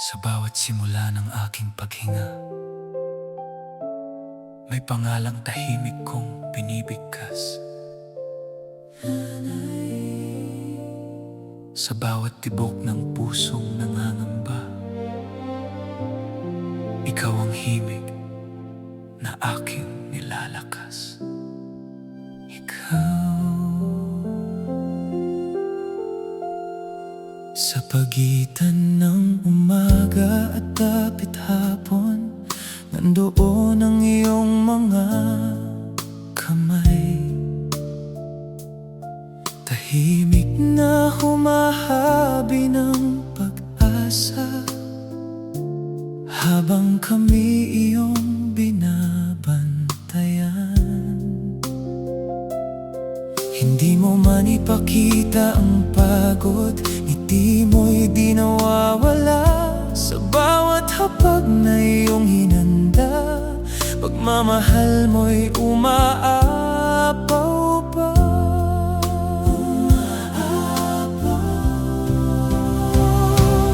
Sa bawat simula ng aking paghinga, may pangalang tahimik kong binibigkas. Sa bawat tibok ng pusong nangangamba, ikaw ang himig na aking nilalakas. Ikaw. Sa pagitan ng umaga at dapit hapon, nandoon ang iyong mga kamay. Tahimik na humahabi ng pag-asa, habang kami iyong binabantayan. Hindi mo man ipakita ang pagod, ngiti mo'y di nawawala. Sa bawat hapag na iyong hinanda, pagmamahal mo'y umaapaw pa.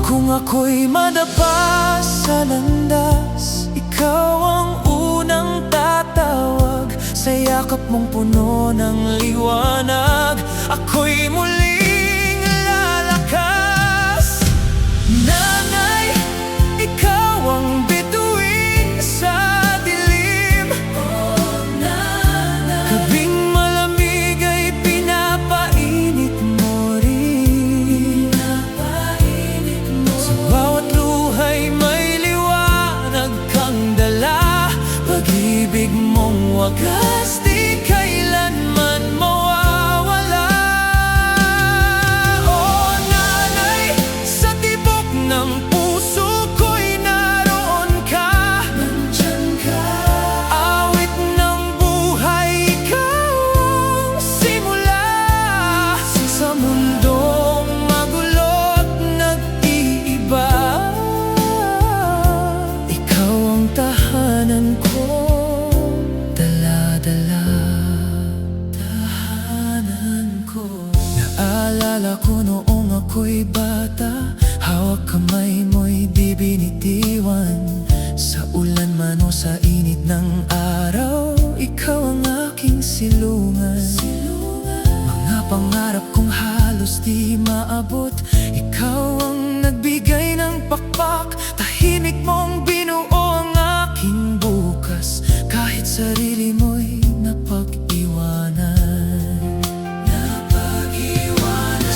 Kung ako'y madapa sa landas, ikaw ang unang tatawag. Sa yakap mong puno ng liwanag, ako'y muling lalakas. Nanay, ikaw ang bituin sa dilim. Oh, nanay, gabing malamig ay pinapainit mo rin. Pinapainit mo. Sa bawat luhay may liwanag kang dala. Pag-ibig mong wagas di kailanman mawawala. Oh nanay, sa tibok ng puso ko'y naroon ka. Nandyan ka. Awit ng buhay, ikaw ang simula. Sa mundong magulo't nag-iiba, ikaw ang tahanan ko. Tahanan ko. Naalala ko noong ako'y bata, hawak kamay mo'y di binitiwan. Sa ulan man o sa init ng araw, ikaw ang aking silungan. Mga pangarap kong halos di maabot, ikaw ang nagbigay ng pakpak. Tahimik mong binuo ang aking bukas, kahit sarili mo'y napag-iwanan.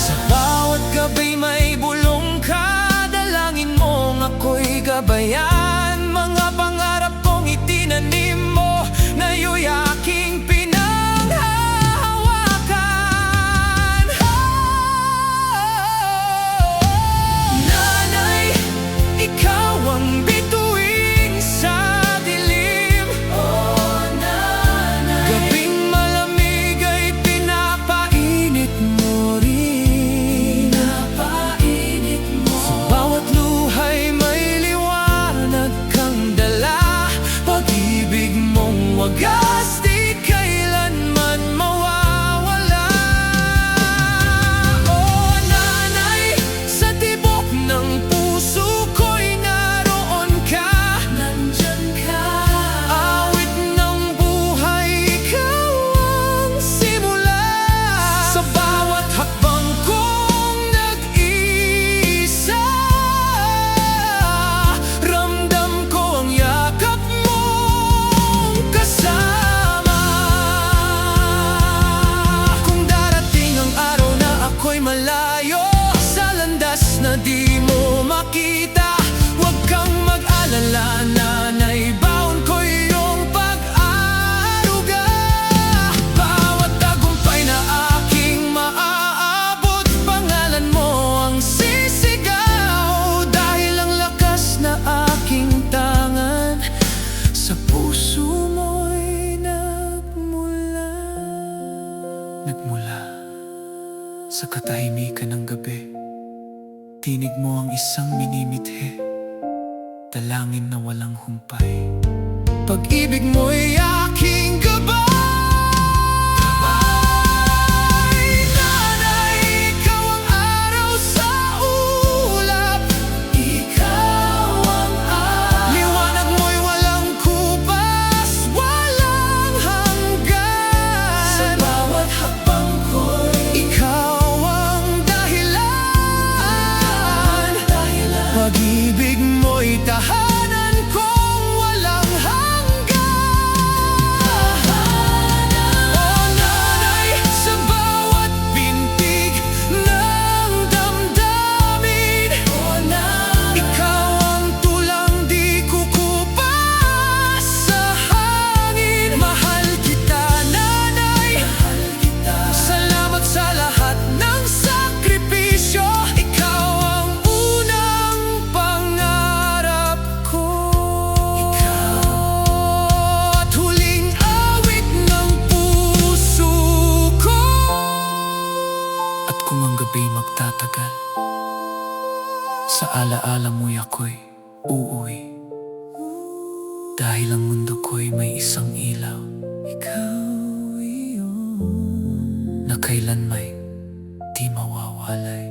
Sa bawat gabi may bulong ka, dalangin mong ako'y gabayan. Mga pangarap kong itinanim mo, ngayon'y aking pinanghahawakan. Nanay, ikaw ang bituin sa dilim. Oh nanay, gabing malamig ay pinapainit mo rin. Pinapainit mo. Sa bawat luhay may liwanag kang dala. Pag-ibig mong wagas di kailanman mawawala. Oh nanay, sa tibok ng puso ko'y naroon ka. Nandyan ka. Awit ng buhay, ikaw ang simula. Sa bawat hakbang kong nag-iisa, ramdam ko ang yakap mong kasama. Kung darating ang araw na ako'y malayo, sa landas na di mo makita, huwag kang mag-alala, nanay, baon ko iyong pag-aaruga. Bawat tagumpay na aking maaabot, pangalan mo ang sisigaw. Dahil ang lakas na aking tangan, sa puso mo'y nagmula. Nagmula sa katahimikan ng gabi, tinig mo ang isang minimithi, dalangin na walang humpay. Pag-ibig mo'y aking gabay. Nanay, ikaw ang araw sa ulap, ikaw magtatagal. Sa alaala mo'y ako'y uuwi, dahil ang mundo ko'y may isang ilaw. Ikaw iyon na kailan may di mawawalay.